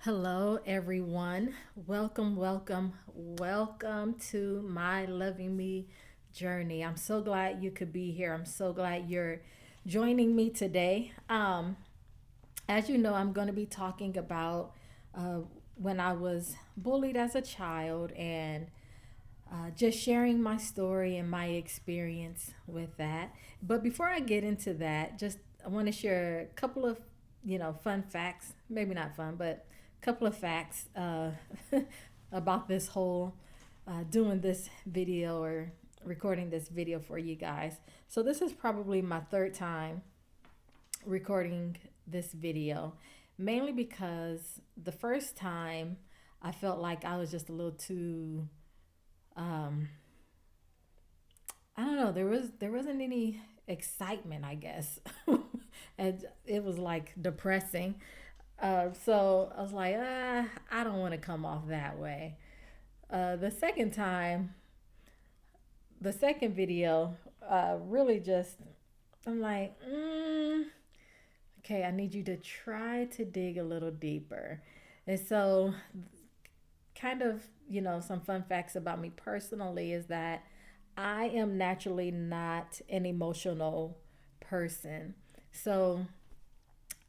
Hello, everyone. Welcome to my Loving Me journey. I'm so glad you could be here. I'm so glad you're joining me today. As you know, I'm going to be talking about uh, when I was bullied as a child and just sharing my story and my experience with that. But before I get into that, just I want to share a couple of fun facts. Maybe not fun, but a couple of facts about this whole doing this video or recording this video for you guys. So this is probably my third time recording this video, mainly because the first time I felt like I was just a little too um, I don't know. There wasn't any excitement, I guess, and it was like depressing. So I was like, I don't want to come off that way. The second time, the second video, really just I'm like, okay, I need you to try to dig a little deeper, and so kind of, some fun facts about me personally is that I am naturally not an emotional person. So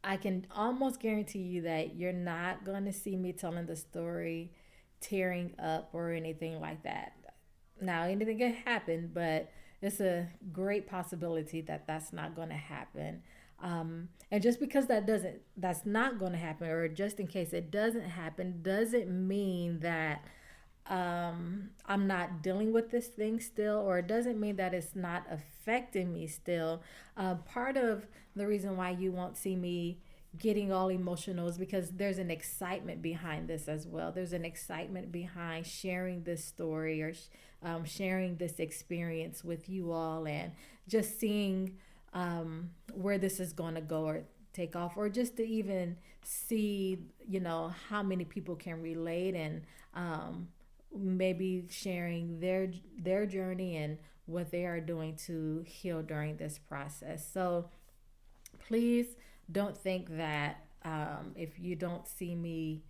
I can almost guarantee you that you're not going to see me telling the story tearing up or anything like that. Now, anything can happen, but it's a great possibility that that's not going to happen. And just because that's not going to happen, or just in case it doesn't happen, doesn't mean that I'm not dealing with this thing still, or it doesn't mean that it's not affecting me still. Part of the reason why you won't see me getting all emotional is because there's an excitement behind this as well. There's an excitement behind sharing this story or sharing this experience with you all and just seeing where this is going to go or take off, or just to even see, how many people can relate and maybe sharing their journey and what they are doing to heal during this process. So please don't think that if you don't see me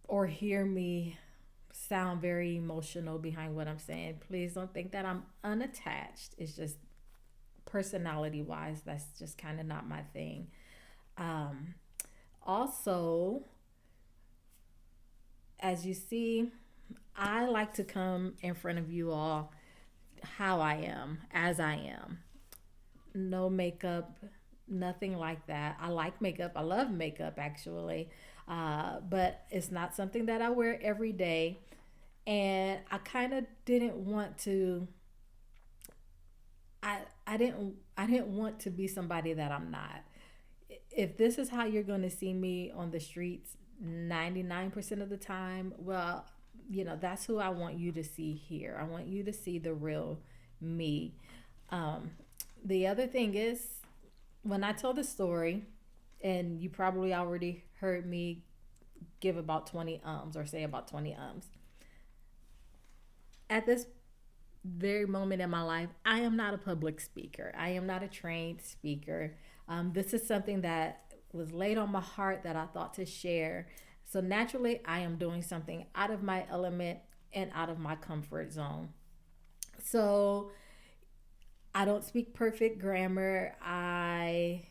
or hear me sound very emotional behind what I'm saying, please don't think that I'm unattached. It's just personality wise, that's just kind of not my thing. Um, Also, as you see, I like to come in front of you all how I am, as I am. No makeup, nothing like that. I like makeup. I love makeup actually. But it's not something that I wear every day. And I kind of didn't want to I didn't want to be somebody that I'm not. If this is how you're going to see me on the streets 99% of the time, well, that's who I want you to see here. I want you to see the real me. Um, the other thing is, when I tell the story, and you probably already heard me give about 20 ums or say about 20 ums, at this very moment in my life, I am not a public speaker. I am not a trained speaker. This is something that was laid on my heart that I thought to share. So naturally, I am doing something out of my element and out of my comfort zone. So I don't speak perfect grammar. I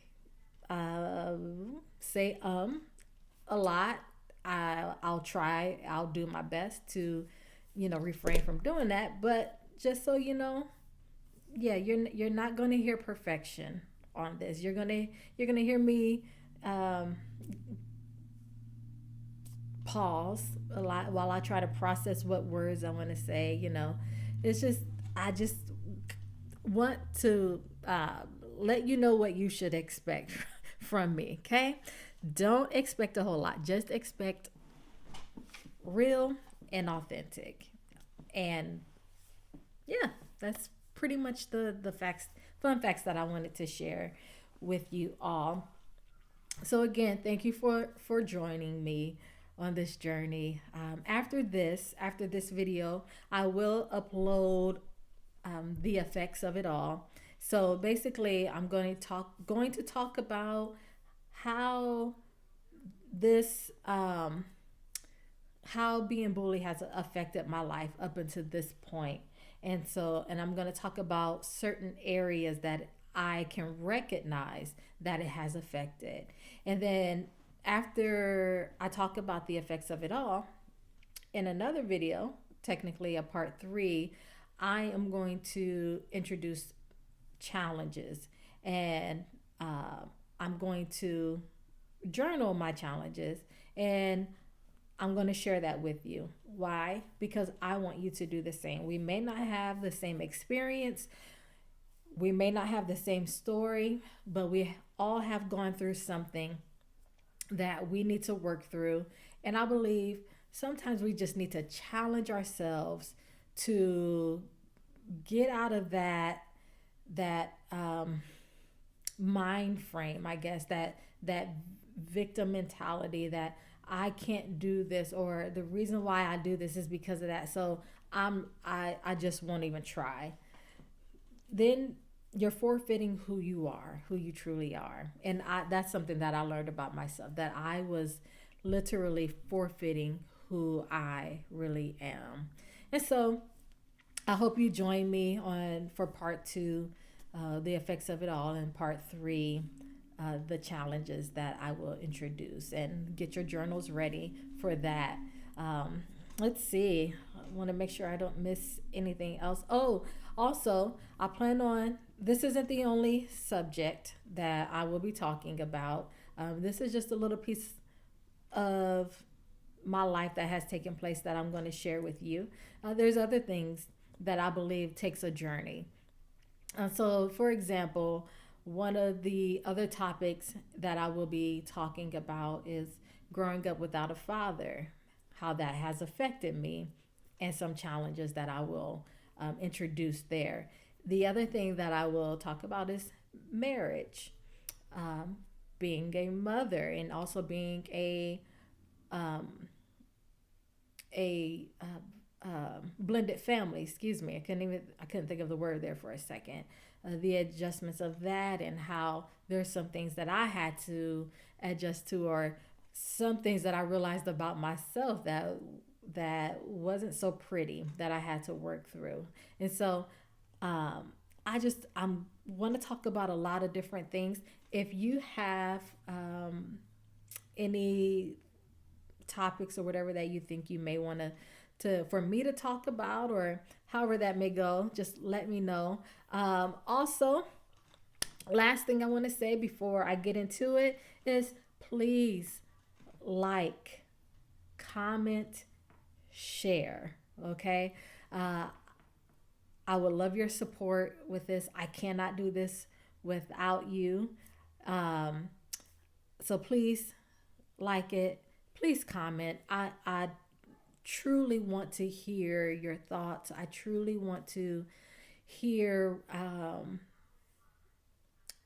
say a lot. I'll try. I'll do my best to, refrain from doing that. But just so you know, yeah, you're not going to hear perfection on this. You're gonna hear me um, pause a lot while I try to process what words I want to say. It's just I just want to let you know what you should expect from me. Okay, don't expect a whole lot. Just expect real and authentic. And yeah, that's pretty much the facts, fun facts that I wanted to share with you all. So again, thank you for joining me on this journey. After this video, I will upload the effects of it all. So basically, I'm going to talk about how this how being bullied has affected my life up until this point. And I'm going to talk about certain areas that I can recognize that it has affected. And then after I talk about the effects of it all, in another video, technically a part 3, I am going to introduce challenges, and I'm going to journal my challenges, and I'm going to share that with you. Why? Because I want you to do the same. We may not have the same experience, we may not have the same story, but we all have gone through something that we need to work through. And I believe sometimes we just need to challenge ourselves to get out of that mind frame, I guess, that victim mentality, that I can't do this, or the reason why I do this is because of that. So I just won't even try. Then you're forfeiting who you are, who you truly are. And that's something that I learned about myself, that I was literally forfeiting who I really am. And so I hope you join me on for part 2, the effects of it all, and part 3, the challenges that I will introduce, and get your journals ready for that. Let's see. I want to make sure I don't miss anything else. Oh, also, I plan on, this isn't the only subject that I will be talking about. This is just a little piece of my life that has taken place that I'm going to share with you. There's other things that I believe takes a journey. So, for example, one of the other topics that I will be talking about is growing up without a father, how that has affected me, and some challenges that I will introduce there. The other thing that I will talk about is marriage, um, being a mother, and also being um, a blended family. Excuse me, I couldn't think of the word there for a second. The adjustments of that, and how there's some things that I had to adjust to, or some things that I realized about myself that wasn't so pretty, that I had to work through. And so I'm want to talk about a lot of different things. If you have any topics or whatever that you think you may want to for me to talk about, or however that may go, just let me know. Also, last thing I want to say before I get into it is, please like, comment, share. Okay. I would love your support with this. I cannot do this without you. Um, so please like it. Please comment. I truly want to hear your thoughts. I truly want to hear,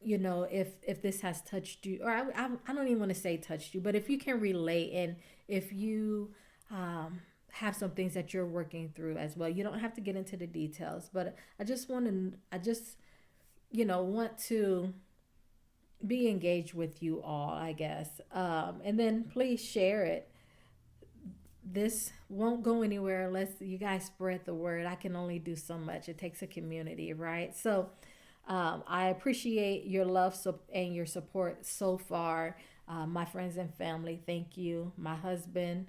if this has touched you, or I don't even want to say touched you, but if you can relate, and if you have some things that you're working through as well. You don't have to get into the details, but I just want to be engaged with you all, I guess. And then please share it. This won't go anywhere unless you guys spread the word. I can only do so much. It takes a community, right? So I appreciate your love and your support so far. My friends and family, thank you. My husband,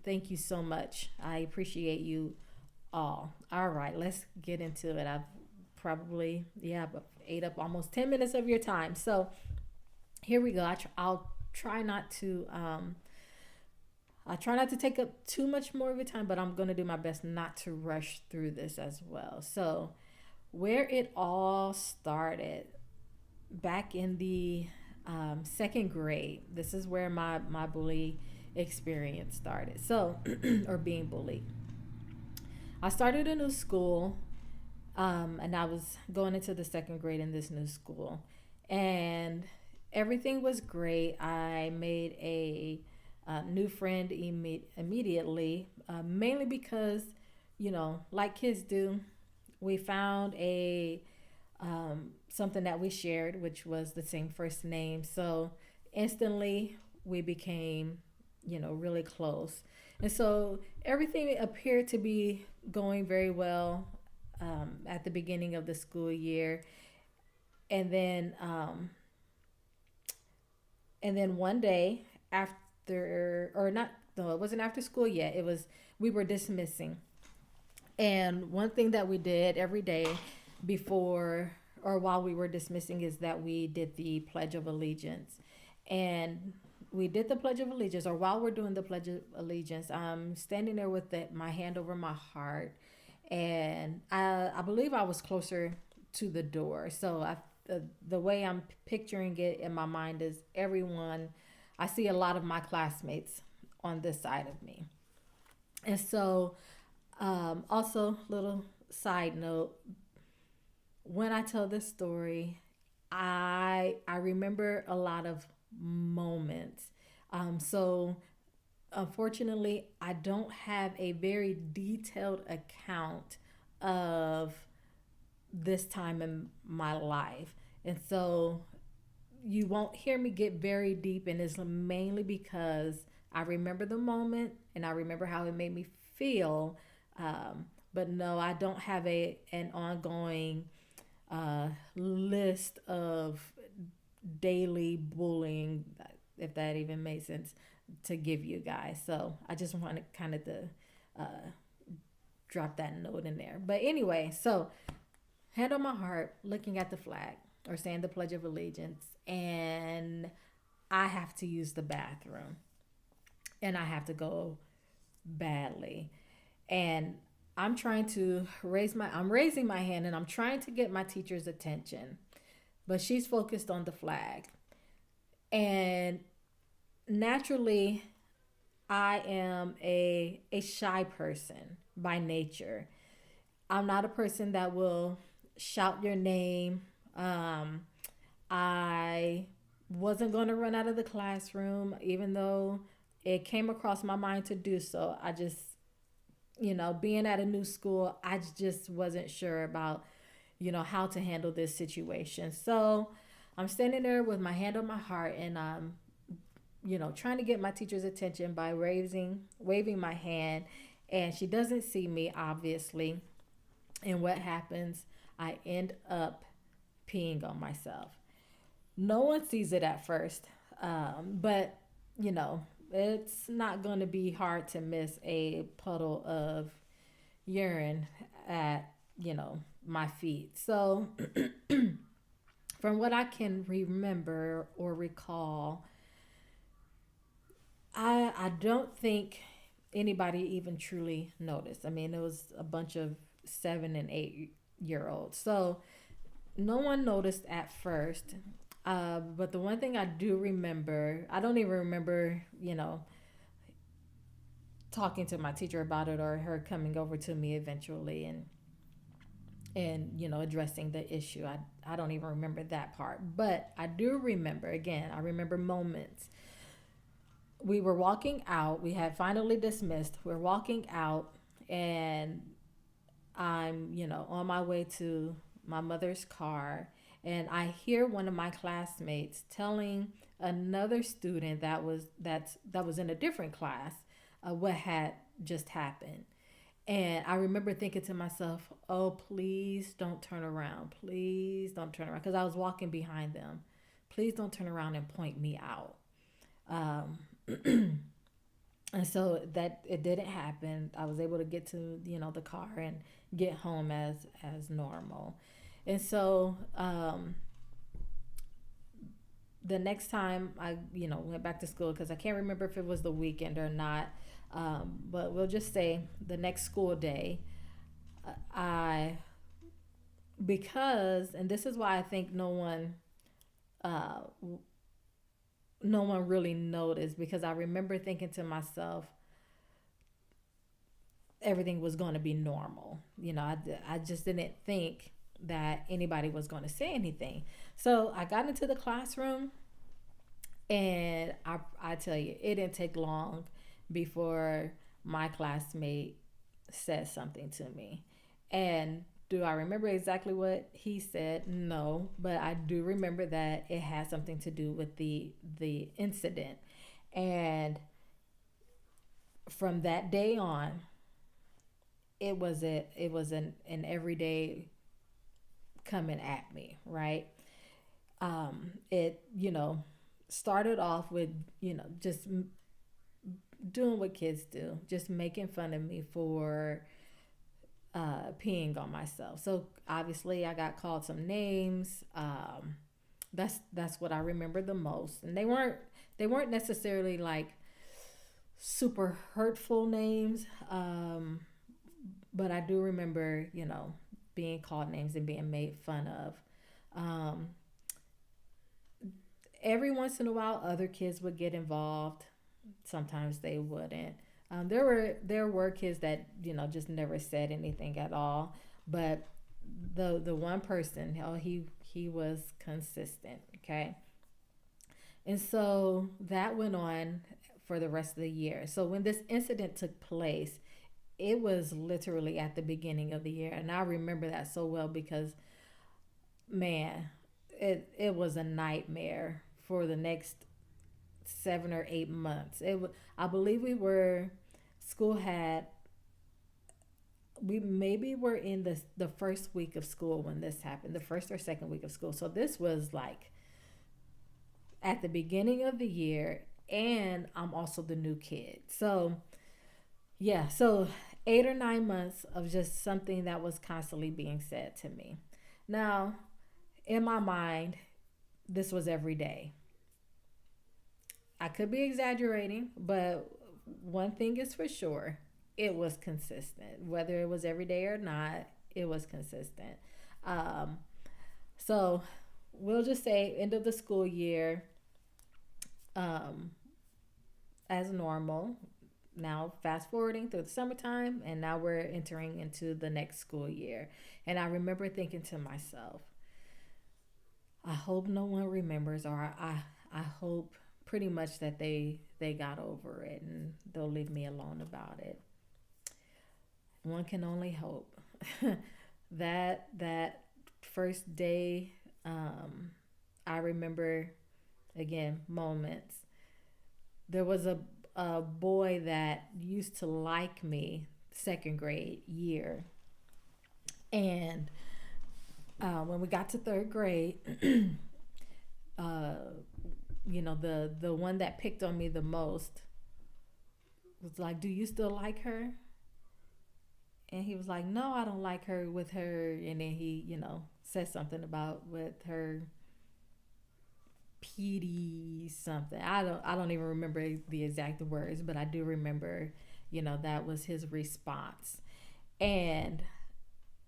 thank you so much. I appreciate you all. All right, let's get into it. I've probably, ate up almost 10 minutes of your time. So here we go. I'll try not to take up too much more of your time, but I'm going to do my best not to rush through this as well. So where it all started, back in the second grade, this is where my bully experience started. So, or being bullied. I started a new school, and I was going into the second grade in this new school, and everything was great. I made a new friend immediately, mainly because, like kids do, we found a something that we shared, which was the same first name. So instantly we became, really close. And so everything appeared to be going very well at the beginning of the school year. And then, one day after, or not, no, it wasn't after school yet. It was, we were dismissing. And one thing that we did every day before or while we were dismissing is that we did the Pledge of Allegiance. And we did the Pledge of Allegiance, or while we're doing the Pledge of Allegiance, I'm standing there with my hand over my heart. And I believe I was closer to the door. So the way I'm picturing it in my mind is everyone, I see a lot of my classmates on this side of me. And so, also, little side note, when I tell this story, I remember a lot of moments. So unfortunately, I don't have a very detailed account of this time in my life. And so you won't hear me get very deep, and it's mainly because I remember the moment and I remember how it made me feel. But no, I don't have an ongoing list of daily bullying, if that even makes sense, to give you guys. So I just wanted kind of to uh, drop that note in there. But anyway, so hand on my heart, looking at the flag or saying the Pledge of Allegiance, and I have to use the bathroom, and I have to go badly, and I'm raising my hand, and I'm trying to get my teacher's attention, but she's focused on the flag. And naturally, I am a shy person by nature. I'm not a person that will shout your name. I wasn't going to run out of the classroom, even though it came across my mind to do so. I just, being at a new school, I just wasn't sure about, how to handle this situation. So I'm standing there with my hand on my heart, and I'm, trying to get my teacher's attention by waving my hand. And she doesn't see me, obviously. And what happens? I end up peeing on myself. No one sees it at first, but it's not going to be hard to miss a puddle of urine at my feet. So, from what I can remember or recall, I don't think anybody even truly noticed. I mean, it was a bunch of 7 and 8 year olds, so no one noticed at first. But the one thing I do remember, I don't even remember, talking to my teacher about it or her coming over to me eventually and addressing the issue. I don't even remember that part. But I do remember, again, I remember moments. We were walking out. We had finally dismissed. We're walking out, and I'm, on my way to my mother's car, and I hear one of my classmates telling another student that was in a different class what had just happened. And I remember thinking to myself, "Oh, please don't turn around. Please don't turn around," because I was walking behind them. Please don't turn around and point me out. Um, and so that it didn't happen. I was able to get to the car and get home as normal. And so the next time I went back to school, because I can't remember if it was the weekend or not, but we'll just say the next school day, I because and this is why I think uh, no one really noticed, because I remember thinking to myself everything was going to be normal. I just didn't think that anybody was going to say anything. So I got into the classroom, and I tell you, it didn't take long before my classmate said something to me. And do I remember exactly what he said? No, but I do remember that it had something to do with the incident. And from that day on, it was an everyday coming at me, right? It, started off with, just doing what kids do, just making fun of me for peeing on myself. So obviously, I got called some names. That's what I remember the most, and they weren't necessarily like super hurtful names, but I do remember, being called names and being made fun of. Um, every once in a while, other kids would get involved. Sometimes they wouldn't. There were kids that just never said anything at all, but the one person, oh, he was consistent. Okay, and so that went on for the rest of the year. So when this incident took place, it was literally at the beginning of the year, and I remember that so well because, man, it was a nightmare for the next 7 or 8 months. I believe school had we maybe were in the first week of school when this happened, the first or second week of school. So this was like at the beginning of the year, and I'm also the new kid. So yeah, so 8 or 9 months of just something that was constantly being said to me. Now, in my mind, this was every day. I could be exaggerating, but one thing is for sure, it was consistent. Whether it was every day or not, it was consistent. Um, so we'll just say end of the school year, um, as normal. Now, fast forwarding through the summertime, and now we're entering into the next school year. And I remember thinking to myself, I hope no one remembers, or I hope pretty much that they got over it and they'll leave me alone about it. One can only hope. That first day, I remember again moments. There was a boy that used to like me second grade year, and when we got to third grade, uh, the one that picked on me the most was like, "Do you still like her?" And he was like, "No, I don't like her with her." And then he, said something about with her PD something. I don't even remember the exact words, but I do remember, that was his response. And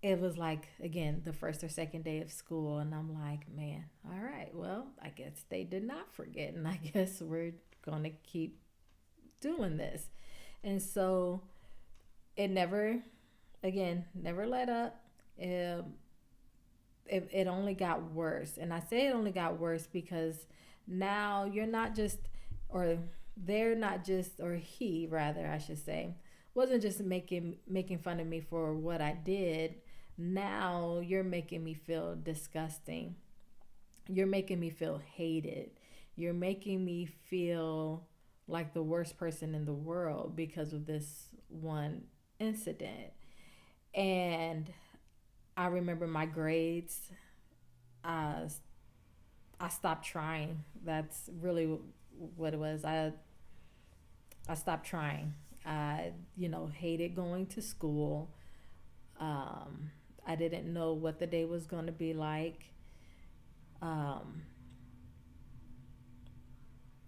it was like again the first or second day of school, and I'm like, man, all right, well, I guess they did not forget, and I guess we're gonna keep doing this. And so it never, again, never let up. um, it only got worse, and I say it only got worse because now you're not just, or they're not just, or he rather I should say, wasn't just making fun of me for what I did. Now you're making me feel disgusting. You're making me feel hated. You're making me feel like the worst person in the world because of this one incident. And I remember my grades. Uh, I stopped trying. That's really what it was. I stopped trying. I, hated going to school. Um, I didn't know what the day was going to be like. Um,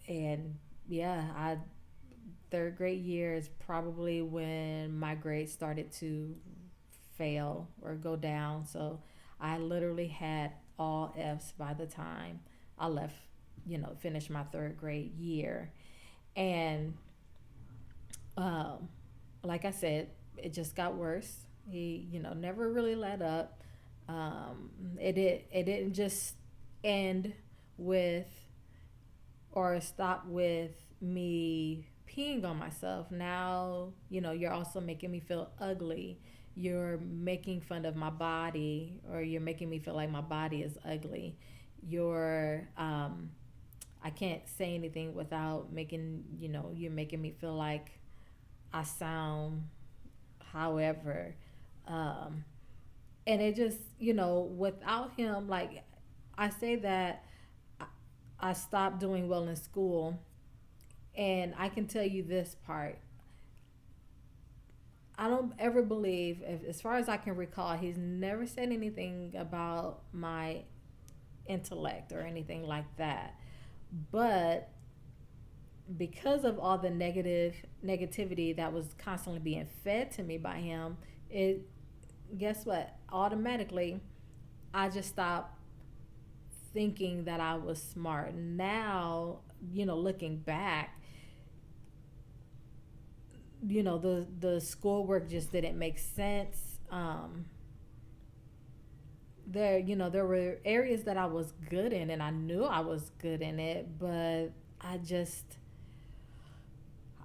and yeah, third grade year is probably when my grades started to fail or go down. So I literally had all F's by the time I left, finished my third grade year. And um, like I said, it just got worse. He, never really let up. It didn't just end with or stop with me peeing on myself. Now, you're also making me feel ugly. You're making fun of my body, or you're making me feel like my body is ugly. You're, I can't say anything without making, you're making me feel like I sound however. Um, and it just, without him, like I say that I, I stopped doing well in school. And I can tell you this part. I don't ever believe, as far as I can recall, he's never said anything about my intellect or anything like that. But because of all the negativity that was constantly being fed to me by him, it guess what? Automatically, I just stopped thinking that I was smart. Now, looking back, the schoolwork just didn't make sense. There were areas that I was good in, and I knew I was good in it, but I just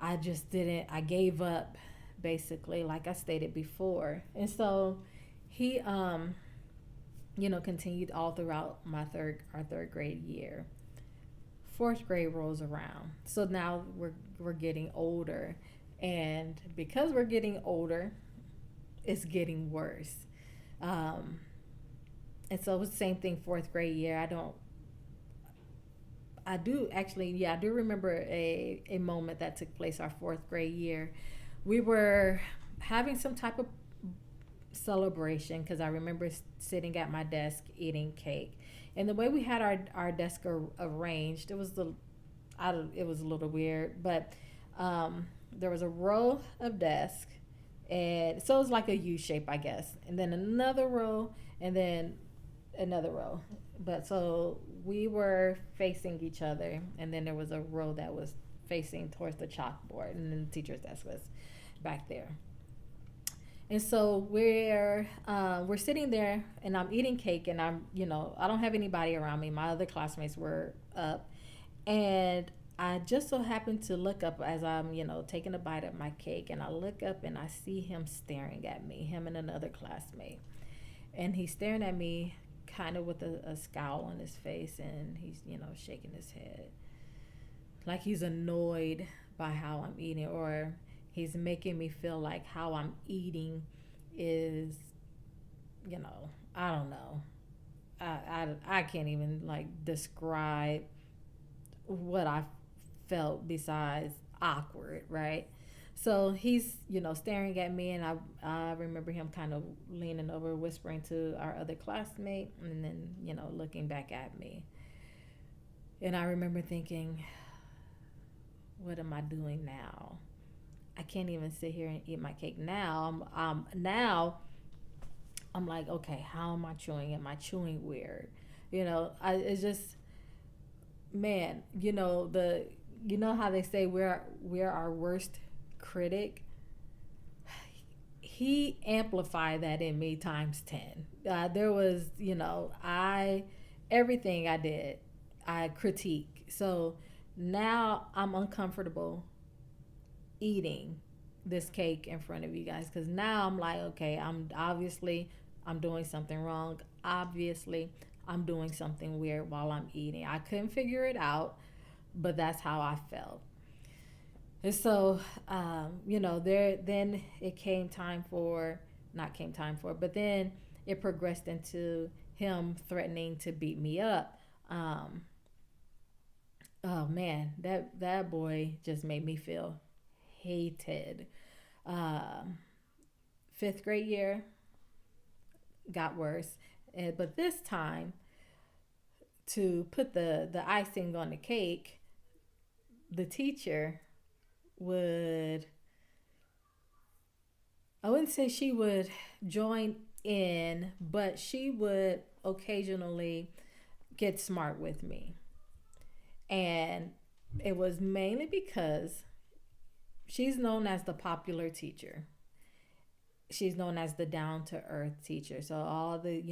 I just didn't. I gave up, basically, like I stated before. And so he continued all throughout our third grade year. Fourth grade rolls around. So now we're getting older, and because we're getting older, it's getting worse. Um, and so it was the same thing fourth grade year. I do actually, yeah, I do remember a moment that took place our fourth grade year. We were having some type of celebration because I remember sitting at my desk eating cake. And the way we had our desk arranged, it was a little weird, but there was a row of desks, and so it was like a U shape, I guess, and then another row, and then another row. But so we were facing each other, and then there was a row that was facing towards the chalkboard, and then the teacher's desk was back there. And so we're sitting there, and I'm eating cake, and I don't have anybody around me. My other classmates were up, and I just so happened to look up as I'm taking a bite of my cake, and I look up and I see him staring at me, him and another classmate, and he's staring at me kind of with a scowl on his face, and he's shaking his head like he's annoyed by how I'm eating, or he's making me feel like how I'm eating is, I don't know. I can't even like describe what I felt besides awkward, right? So he's, staring at me, and I remember him kind of leaning over, whispering to our other classmate, and then, looking back at me. And I remember thinking, what am I doing now? I can't even sit here and eat my cake now. Now I'm like, okay, how am I chewing? Am I chewing weird? It's just, man, how they say we're our worst critic. He amplified that in me times 10. There was, I everything I did, I critique. So now I'm uncomfortable eating this cake in front of you guys, because now I'm like, okay, I'm doing something wrong. Obviously I'm doing something weird while I'm eating. I couldn't figure it out, but that's how I felt. And so, there then it came time for, not came time for, but then it progressed into him threatening to beat me up. Oh man, that boy just made me feel hated. Um, Fifth grade year got worse, but this time, to put the icing on the cake, the teacher would, I wouldn't say she would join in, but she would occasionally get smart with me. And it was mainly because she's known as the popular teacher. She's known as the down to earth teacher. So all the,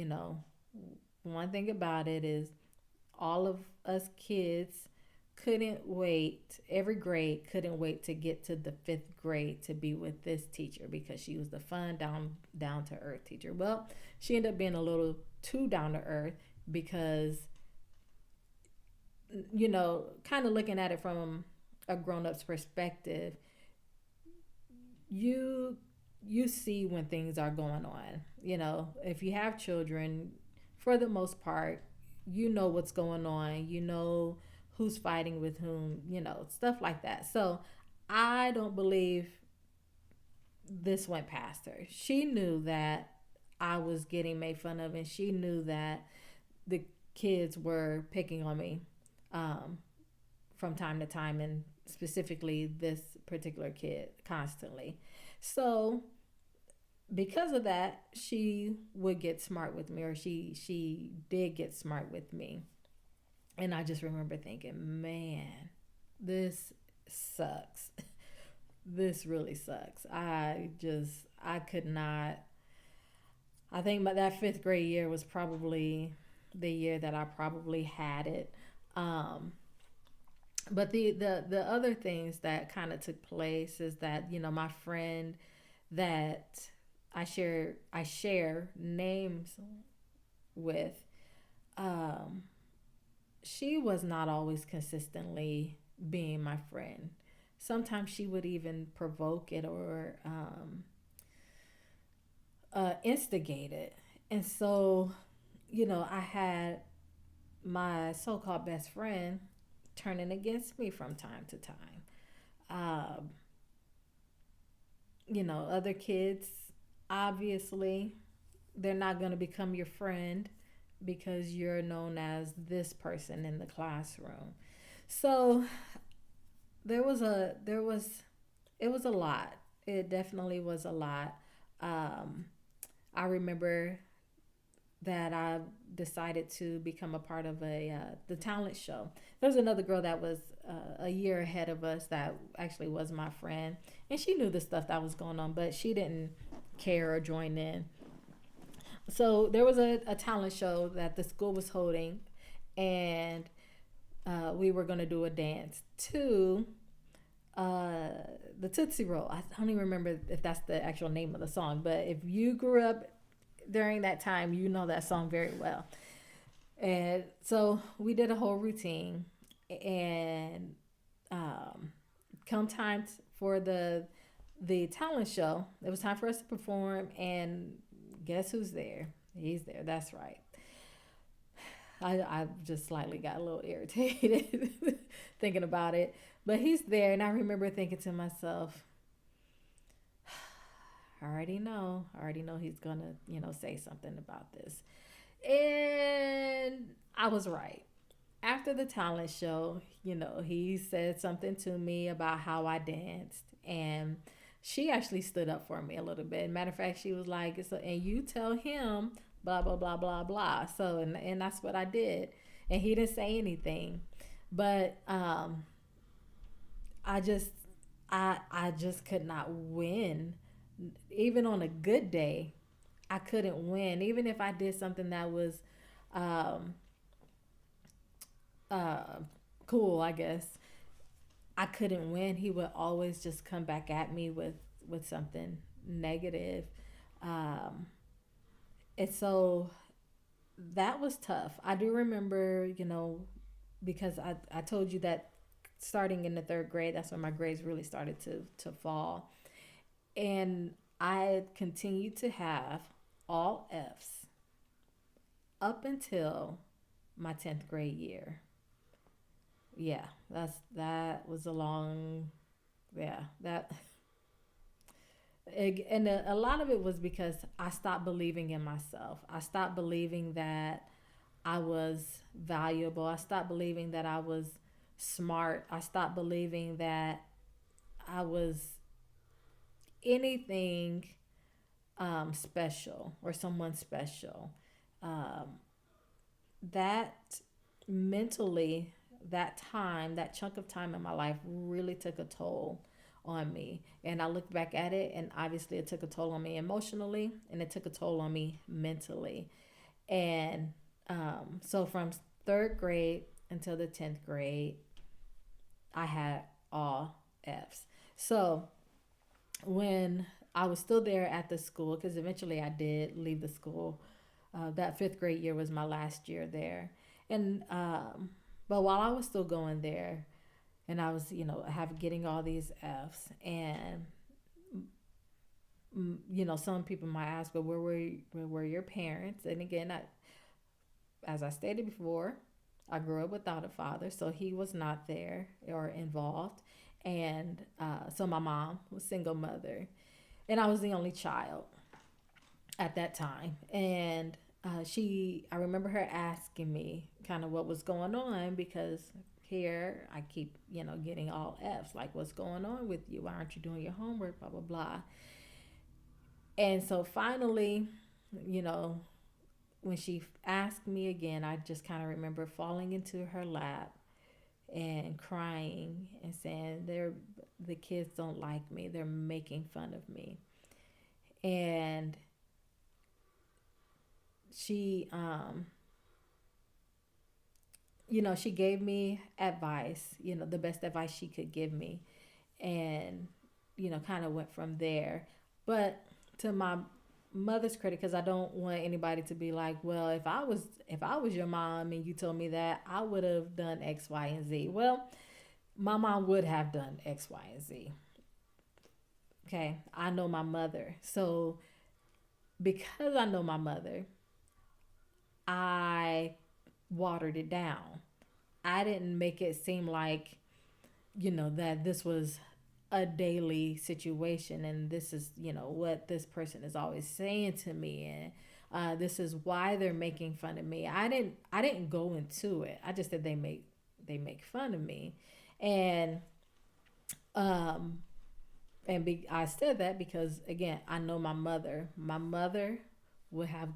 one thing about it is all of us kids couldn't wait, every grade couldn't wait to get to the fifth grade to be with this teacher, because she was the fun down to earth teacher. Well, she ended up being a little too down to earth, because kind of looking at it from a grown up's perspective, you you see when things are going on. If you have children, for the most part, you know what's going on. You know who's fighting with whom, stuff like that. So I don't believe this went past her. She knew that I was getting made fun of, and she knew that the kids were picking on me um, from time to time, and specifically this particular kid constantly. So because of that, she would get smart with me, or she did get smart with me. And I just remember thinking, man, this sucks. This really sucks. I could not. I think that fifth grade year was probably the year that I probably had it. Um, but the other things that kind of took place is that my friend that I share names with, um, she was not always consistently being my friend. Sometimes she would even provoke it, or instigate it. And so, I had my so called best friend turning against me from time to time. Um, other kids, obviously, they're not going to become your friend because you're known as this person in the classroom. So there was it was a lot. It definitely was a lot. Um, I remember that I decided to become a part of the talent show. There was another girl that was a year ahead of us that actually was my friend, and she knew the stuff that was going on, but she didn't care or join in. So there was a talent show that the school was holding, and we were going to do a dance to uh, the Tootsie Roll. I don't even remember if that's the actual name of the song, but if you grew up during that time, you know that song very well. And so we did a whole routine, and um, come time for the talent show, it was time for us to perform, and guess who's there? He's there. That's right. I just slightly got a little irritated thinking about it. But he's there, and I remember thinking to myself, I already know. I already know he's gonna, say something about this. And I was right. After the talent show, he said something to me about how I danced. And she actually stood up for me a little bit. Matter of fact, she was like, so, and you tell him, blah, blah, blah, blah, blah. So, and that's what I did. And he didn't say anything. But I just, I just could not win. Even on a good day, I couldn't win. Even if I did something that was um, uh, cool, I guess, I couldn't win. He would always just come back at me with something negative. Um, and so that was tough. I do remember, because I told you that starting in the third grade, that's when my grades really started to fall. And I continued to have all F's up until my 10th grade year. Yeah, that was a long, yeah, that and a lot of it was because I stopped believing in myself. I stopped believing that I was valuable. I stopped believing that I was smart. I stopped believing that I was anything special or someone special. Um, that mentally, that chunk of time in my life really took a toll on me. And I look back at it, and obviously it took a toll on me emotionally, and it took a toll on me mentally. And so from third grade until the 10th grade, I had all F's. So when I was still there at the school, because eventually I did leave the school. That fifth grade year was my last year there. And But while I was still going there, and I was, have getting all these F's, and some people might ask, but where were your parents? And again, as I stated before, I grew up without a father, so he was not there or involved, and so my mom was single mother, and I was the only child at that time, and I remember her asking me kind of what was going on because here I keep, getting all F's, like what's going on with you? Why aren't you doing your homework? Blah blah blah. And so finally, you know, when she asked me again, I just kind of remember falling into her lap and crying and saying, the kids don't like me. They're making fun of me. And she, she gave me advice, the best advice she could give me. And, kind of went from there. But to my mother's credit, because I don't want anybody to be like, well, if I was your mom and you told me that, I would have done X, Y, and Z. Well, my mom would have done X, Y, and Z. Okay, I know my mother, so because I know my mother, I watered it down. I didn't make it seem like, that this was a daily situation, and this is, what this person is always saying to me, and this is why they're making fun of me. I didn't go into it. I just said they make fun of me. And um I said that because again, I know my mother. My mother would have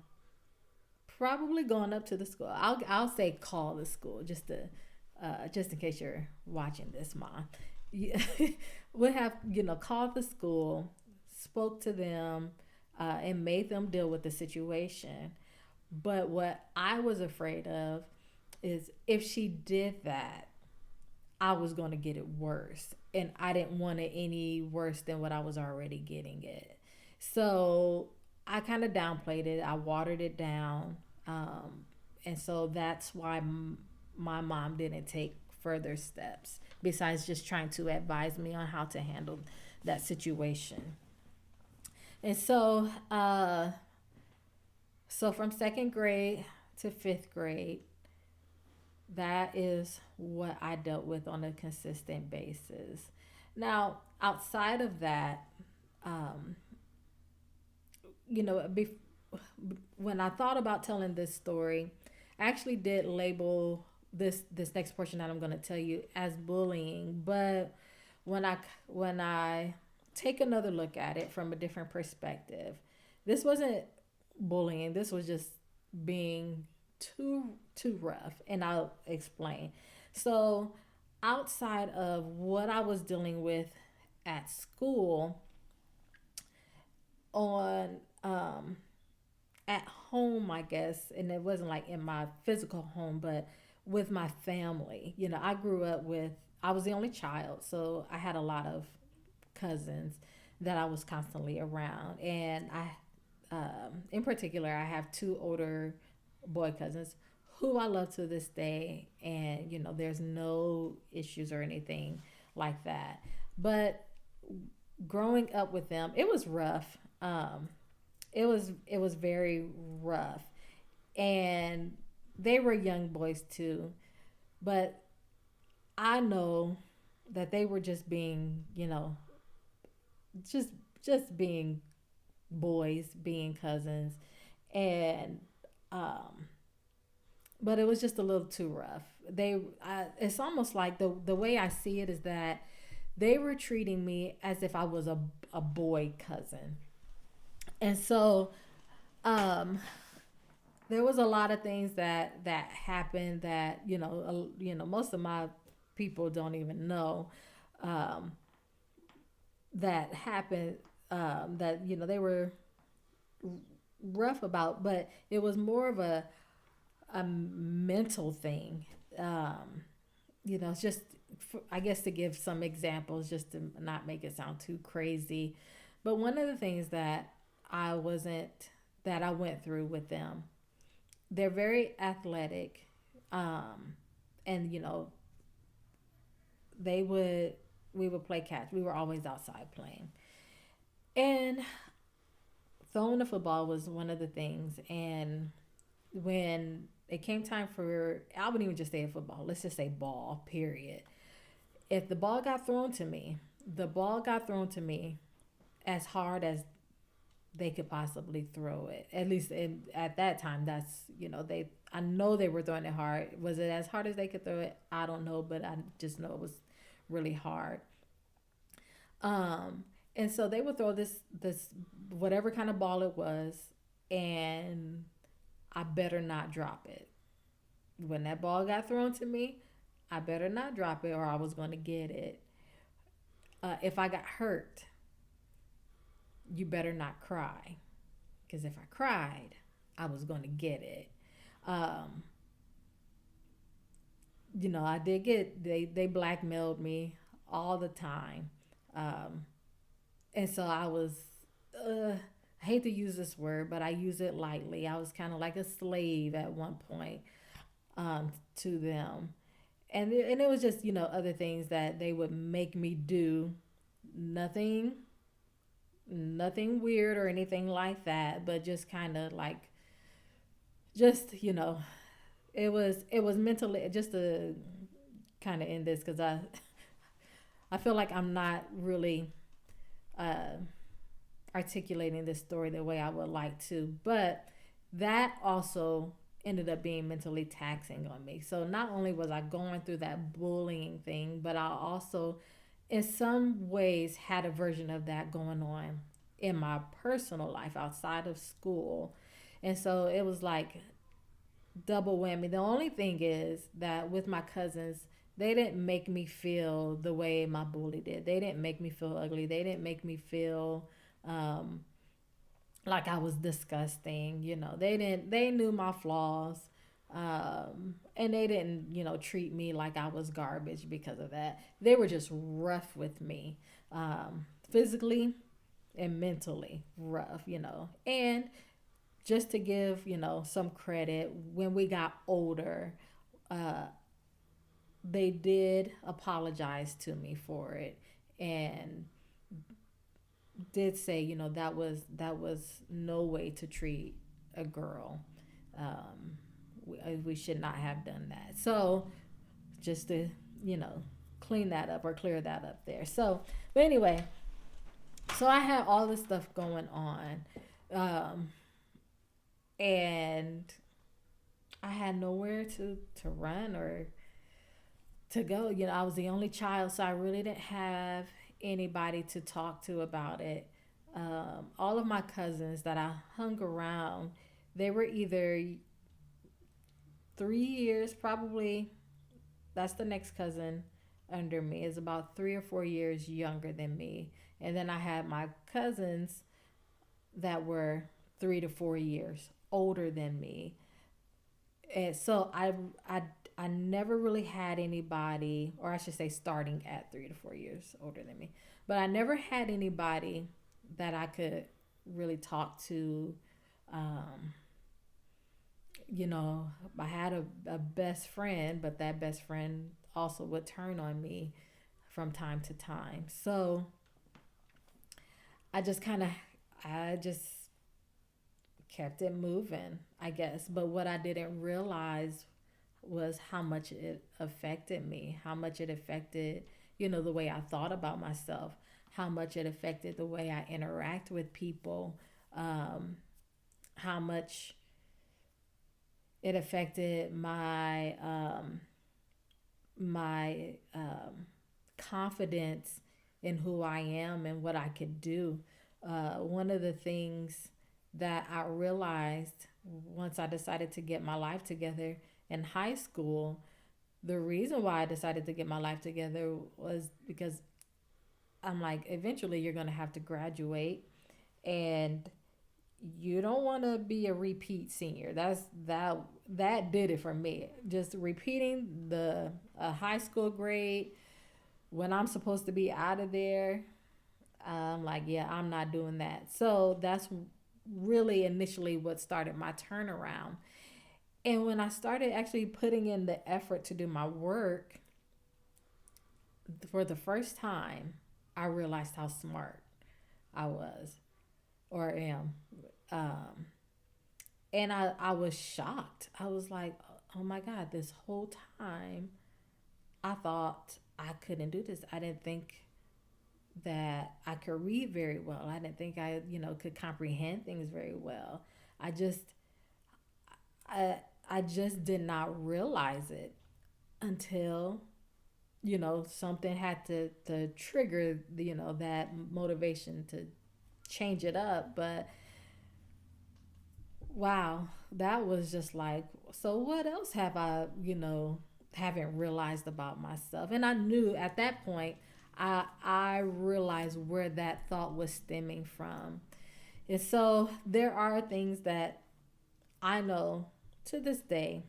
probably gone up to the school. I'll say call the school just in case you're watching this, mom. Yeah, would have called the school, spoke to them, and made them deal with the situation. But what I was afraid of is if she did that, I was going to get it worse, and I didn't want it any worse than what I was already getting it. So I kind of downplayed it. I watered it down, and so that's why my mom didn't take further steps besides just trying to advise me on how to handle that situation. And so from second grade to fifth grade, that is what I dealt with on a consistent basis. Now, outside of that, um, you know, bef- when I thought about telling this story, I actually did label this next portion that I'm going to tell you as bullying. But when I take another look at it from a different perspective, this wasn't bullying. This was just being too rough, and I'll explain. So, outside of what I was dealing with at school, on at home, I guess, and it wasn't like in my physical home, but with my family. I was the only child, so I had a lot of cousins that I was constantly around. And in particular, I have two older boy cousins who I love to this day. And, there's no issues or anything like that. But growing up with them, it was rough. It was very rough, and they were young boys too. But I know that they were just being, just just being boys, being cousins, and um, but it was just a little too rough. It's almost like the way I see it is that they were treating me as if I was a boy cousin. And so um there was a lot of things that happened that most of my people don't even know um that happened, that they were rough about, but it was more of a mental thing. It's just, I guess, to give some examples, just to not make it sound too crazy. But one of the things I wasn't that I went through with them, they're very athletic. Um, and they would we would play catch. We were always outside playing, and throwing the football was one of the things. And when it came time for, I wouldn't even just say football. Let's just say ball. Period. If the ball got thrown to me, the ball got thrown to me as hard as they could possibly throw it. At least at that time, that's they. I know they were throwing it hard. Was it as hard as they could throw it? I don't know, but I just know it was really hard. Um, and so they would throw this whatever kind of ball it was, and I better not drop it. When that ball got thrown to me, I better not drop it, or I was going to get it. If I got hurt, you better not cry, because if I cried, I was going to get it. Um, I did get they blackmailed me all the time, um, and so I was. I hate to use this word, but I use it lightly. I was kind of like a slave at one point, to them, and it was just other things that they would make me do. Nothing, nothing weird or anything like that, but just kind of like just it was mentally just to kind of end this because I feel like I'm not really uh, articulating this story the way I would like to, but that also ended up being mentally taxing on me. So not only was I going through that bullying thing, but I also in some ways had a version of that going on in my personal life outside of school. And so it was like double whammy. The only thing is that with my cousins, they didn't make me feel the way my bully did. They didn't make me feel ugly. They didn't make me feel um, like I was disgusting. They knew my flaws. And they didn't, treat me like I was garbage because of that. They were just rough with me, physically and mentally rough, And just to give, some credit, when we got older, uh, they did apologize to me for it and did say, that was no way to treat a girl. We should not have done that. So just to, you know, clean that up or clear that up there. So, but anyway, so I had all this stuff going on. Um, and I had nowhere to run or to go. I was the only child, so I really didn't have anybody to talk to about it. All of my cousins that I hung around, they were either 3 years, probably. That's the next cousin under me, is about 3 or 4 years younger than me. And then I had my cousins that were 3 to 4 years older than me. And so I never really had anybody, or I should say starting at 3 to 4 years older than me, but I never had anybody that I could really talk to. Um, I had a best friend, but that best friend also would turn on me from time to time. So I just kept it moving, I guess. But what I didn't realize was how much it affected me, how much it affected, the way I thought about myself, how much it affected the way I interact with people, how much it affected my confidence in who I am and what I could do. One of the things that I realized once I decided to get my life together in high school, the reason why I decided to get my life together was because I'm like, eventually you're going to have to graduate, and you don't want to be a repeat senior. That did it for me. Just repeating the high school grade when I'm supposed to be out of there. I'm like, yeah, I'm not doing that. So that's really initially what started my turnaround. And when I started actually putting in the effort to do my work for the first time, I realized how smart I was or am. Um, and I was shocked. I was like, oh my God, this whole time I thought I couldn't do this. I didn't think that I could read very well. I didn't think I, could comprehend things very well. I just, I, I just did not realize it until, something had to trigger, that motivation to change it up. But wow, that was just like, so what else have I, haven't realized about myself? And I knew at that point, I realized where that thought was stemming from. And so there are things that I know to this day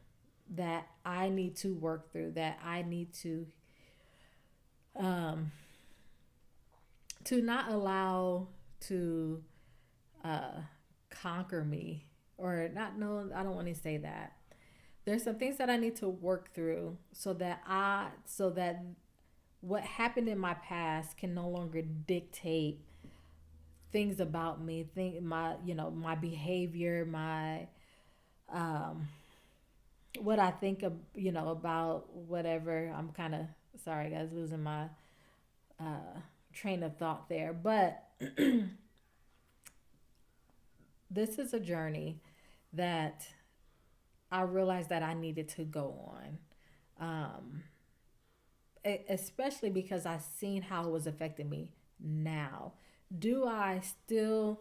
that I need to work through, that I need um, to not allow to uh, conquer me, or not. No, I don't want to say that. There's some things that I need to work through so that what happened in my past can no longer dictate things about me, think my my behavior, my um what I think of, about whatever. I'm kind of sorry guys, losing my uh train of thought there, but this is a journey that I realized that I needed to go on. Especially because I seen how it was affecting me now. Do I still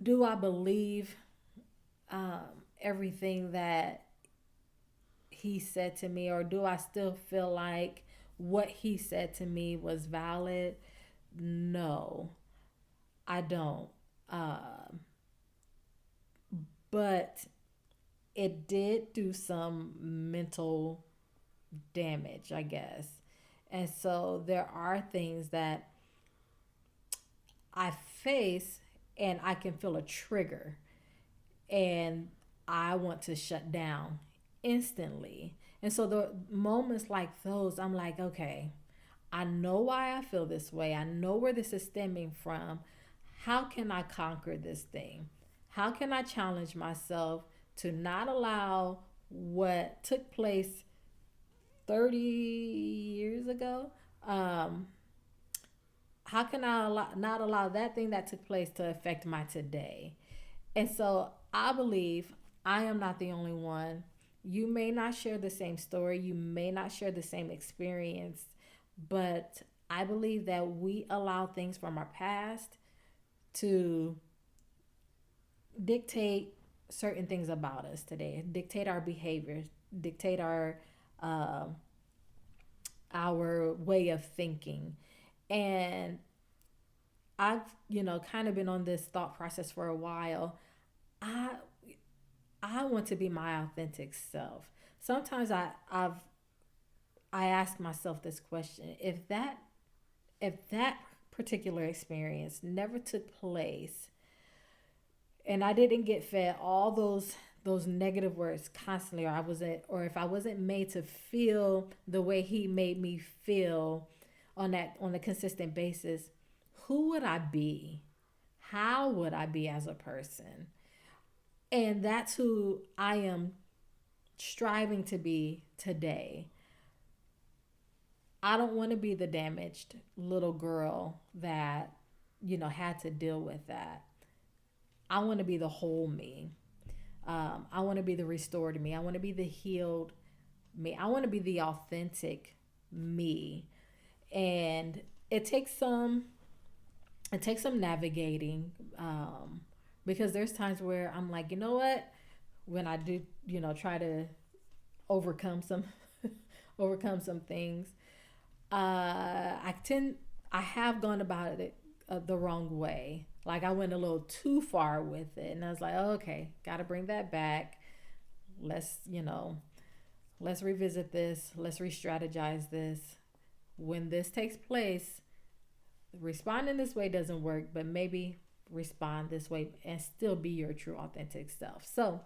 do I believe everything that he said to me, or do I still feel like what he said to me was valid? No, I don't. Um, but it did do some mental damage, I guess. And so there are things that I face and I can feel a trigger and I want to shut down instantly. And so the moments like those, I'm like, okay, I know why I feel this way. I know where this is stemming from. How can I conquer this thing? How can I challenge myself to not allow what took place 30 years ago? Um, how can not allow that thing that took place to affect my today? And so I believe I am not the only one. You may not share the same story, you may not share the same experience, but I believe that we allow things from our past to dictate certain things about us today, dictate our behaviors, dictate uh, our way of thinking. And I've, kind of been on this thought process for a while. I I want to be my authentic self. Sometimes I ask myself this question: if that particular experience never took place, and I didn't get fed all those negative words constantly, or if I wasn't made to feel the way he made me feel on a consistent basis, who would I be? How would I be as a person? And that's who I am striving to be today. I don't want to be the damaged little girl that, had to deal with that. I want to be the whole me. I want to be the restored me. I want to be the healed me. I want to be the authentic me. And it takes some it takes some navigating, because there's times where I'm like, you know what? When I do, try to overcome some overcome some things, I tend I have gone about it the wrong way. Like I went a little too far with it, and I was like, oh, okay, got to bring that back. Let's let's revisit this. Let's re-strategize this. When this takes place, responding this way doesn't work, but maybe respond this way and still be your true authentic self. So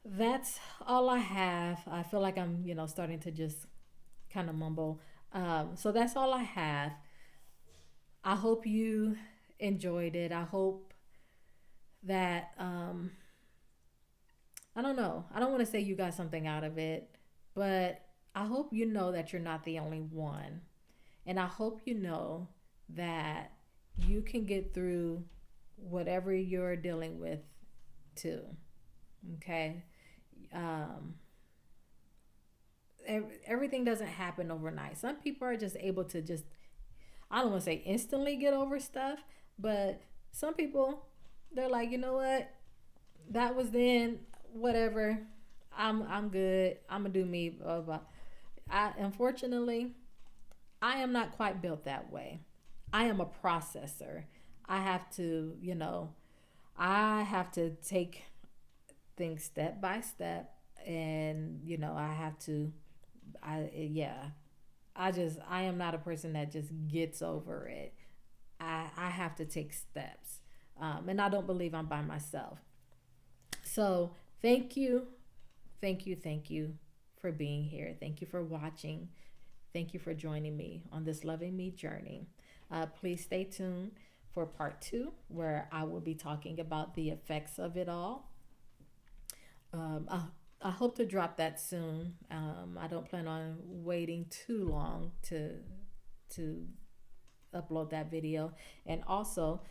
that's all I have. I feel like I'm, starting to just kind of mumble. So that's all I have. I hope you enjoyed it. I hope that I don't know. I don't want to say you got something out of it, but I hope you know that you're not the only one. And I hope you know that you can get through whatever you're dealing with too. Okay? Um, everything doesn't happen overnight. Some people are just able to just, I don't want to say instantly get over stuff, but some people, they're like, you know what? That was then, whatever. I'm good. I'm gonna do me. Blah, blah. I unfortunately I am not quite built that way. I am a processor. I have to, I have to take things step by step, and I have to. Yeah. I am not a person that just gets over it. I have to take steps, and I don't believe I'm by myself. So thank you for being here. Thank you for watching. Thank you for joining me on this loving me journey. Please stay tuned for part two, where I will be talking about the effects of it all. I hope to drop that soon. I don't plan on waiting too long to upload that video, and also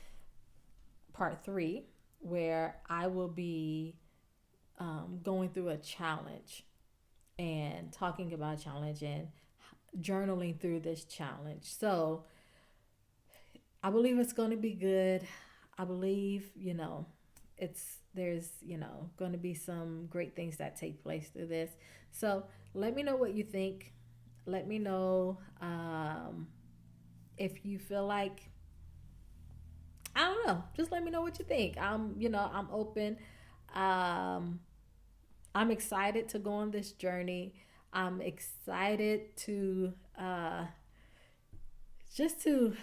part three, where I will be going through a challenge and talking about a challenge and journaling through this challenge. So I believe it's going to be good. I believe, there's, going to be some great things that take place through this. So let me know what you think. Let me know if you feel like, I don't know, just let me know what you think. I'm open. Um, I'm excited to go on this journey. I'm excited to just to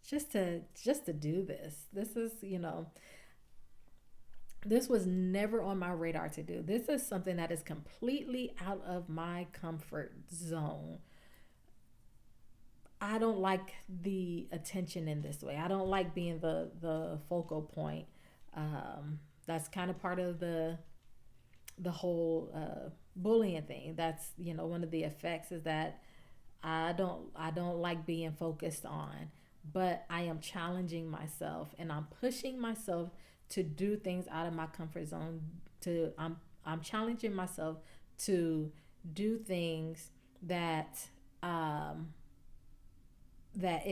just to do this. This was never on my radar to do. This is something that is completely out of my comfort zone. I don't like the attention in this way. I don't like being the focal point. That's kind of part of the whole bullying thing. That's one of the effects is that I don't like being focused on, but I am challenging myself and I'm pushing myself to do things out of my comfort zone. I'm challenging myself to do things that um, that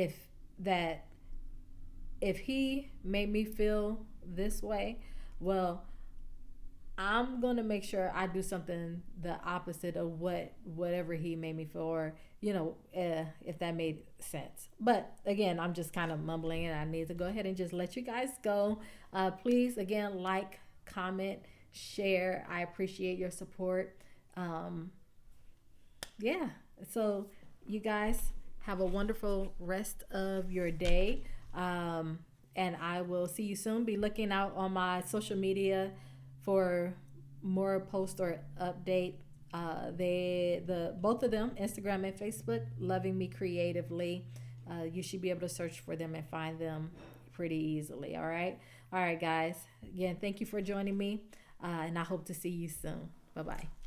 that if he made me feel this way, well, I'm gonna make sure I do something the opposite of whatever he made me feel, or if that made sense. But again, I'm just kind of mumbling, and I need to go ahead and just let you guys go. Please, again, like, comment, share. I appreciate your support. Um, yeah. So you guys have a wonderful rest of your day. And I will see you soon. Be looking out on my social media for more post or update. The both of them, Instagram and Facebook, Loving Me Creatively. You should be able to search for them and find them pretty easily. All right, guys. Again, thank you for joining me, and I hope to see you soon. Bye bye.